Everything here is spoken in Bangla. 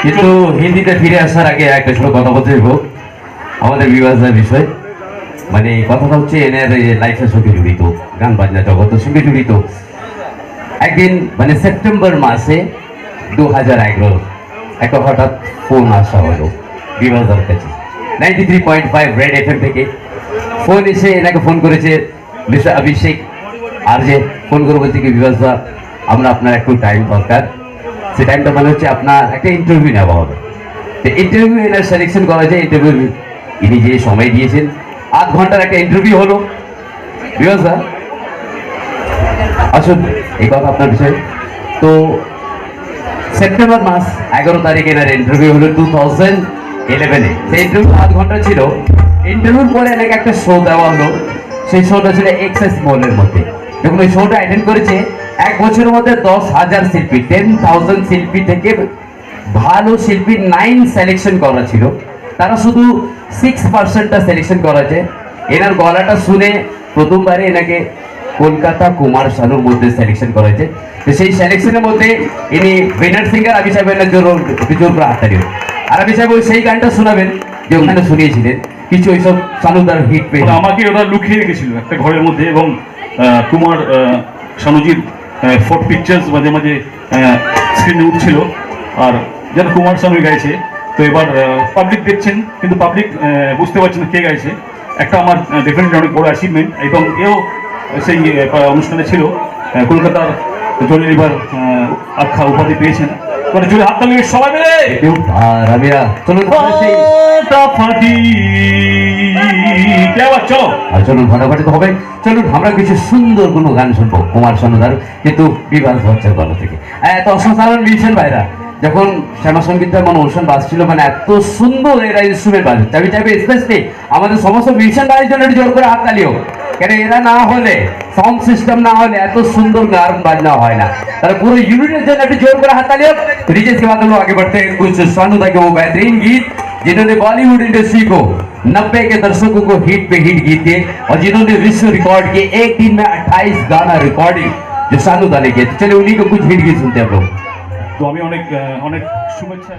কিন্তু হিন্দিতে ফিরে আসার আগে একটা ছোট কথা বলতে হইব আমাদের বিভাগের বিষয়। মানে কথাটা হচ্ছে এনার লাইফের সঙ্গে জড়িত, গান বাজনা জগতের সঙ্গে জড়িত। একদিন মানে সেপ্টেম্বর মাসে 2011 একটা হঠাৎ ফোন আসা হলো বিভাগের কাছে 93.5 রেড এফএম থেকে। ফোন এসে এনাকে ফোন করেছে মিস্টার অভিষেক আর যে ফোন করে বলছে কি বিভাস দা, আমরা আপনার একটু টাইম দরকার। সে টাইমটা মানে হচ্ছে আপনার একটা ইন্টারভিউ নেওয়া হবে। তো ইন্টারভিউ এনার সিলেকশন করা যায়। ইন্টারভিউ ইনি যে সময় দিয়েছেন 8 ঘন্টার একটা ইন্টারভিউ হলো। বিভাস দা আসুন, এই কথা আপনার বিষয়। তো সেপ্টেম্বর মাস 11 তারিখে এনার ইন্টারভিউ হলো 2011-এ। সেই ইন্টারভিউ 8 ঘন্টা ছিল। ইন্টারভিউর পরে এনাকে একটা শো দেওয়া হলো। সেই শোটা ছিল এক্সেস মলের মধ্যে। যখন ওই শোটা অ্যাটেন্ড করেছে, 1 বছরের মধ্যে 10,000 শিল্পী, 10,000 শিল্পী থেকে ভালো শিল্পী 9 সিলেকশন করা ছিল। তারা শুধু 6%টা সিলেকশন করেছে। এনার গলাটা শুনে প্রথমবারে এনাকে কলকাতা কুমার শানুর মধ্যে সিলেকশন করেছে। তো সেই সিলেকশনের মধ্যে ইনি উইনার সিঙ্গার আবি সাহেব এনার জোর করে হাততালি। আর আবি সাহেব ওই সেই গানটা শোনাবেন যে ওখানে শুনিয়েছিলেন কিছু ওইসব শানুদার হিট পেয়ে। আমাকে ওরা লুকিয়ে রেখেছিল একটা ঘরের মধ্যে, এবং কুমার শানুজির ফটো পিকচার্স মাঝে মাঝে স্ক্রিনে উঠছিল। আর যেন কুমার শানু গাইছে। তো এবার পাবলিক দেখছেন, কিন্তু পাবলিক বুঝতে পারছে না কে গাইছে। একটা আমার ডেফিনেটলি অনেক বড় অ্যাচিভমেন্ট, এবং এও সেই অনুষ্ঠানে ছিল। কলকাতার জলিল এবার আখ্যা উপাধি পেয়েছেন। মানে জোরে হাত তালি সবাই মিলে। আর আমিরা চলুন চলুন ফাটাফাটি তো হবে। চলুন আমরা কিছু সুন্দর কোনো গান শুনবো কুমার শানুদার, কিন্তু বিভাস ভট্টাচার্যের গলা থেকে। এত অসাধারণ মিউজিশিয়ান ভাইরা যখন শ্যামা সঙ্গীতটা মানে অনুষ্ঠান বাজছিল, মানে এত সুন্দর এরা ইনস্ট্রুমেন্ট বাজে। চাবি চাবি স্পেশালি আমাদের সমস্ত মিউজিশিয়ান ভাইয়ের জন্য একটু জোর করে হাত তালিও। কেন এরা না হলে, সাউন্ড সিস্টেম না হলে এত সুন্দর গান বাজনা হয় না। তারা पुरे यूनिट जन अभी जोर कर हाथ तालियों। रिजेश के बाद हम लोग आगे बढ़ते हैं कुछ शानुदा के वो बेहतरीन गीत जिन्होंने बॉलीवुड इंडस्ट्री को 90 के दशकों को हिट पे हिट गीत दिए, और जिन्होंने विश्व रिकॉर्ड किए। एक दिन में 28 गाना रिकॉर्डिंग जो शानुदा ने किए। तो चलिए उन्हीं को कुछ हिट गीत सुनते हैं हम लोग। तो हमें अनेक शुभेच्छा।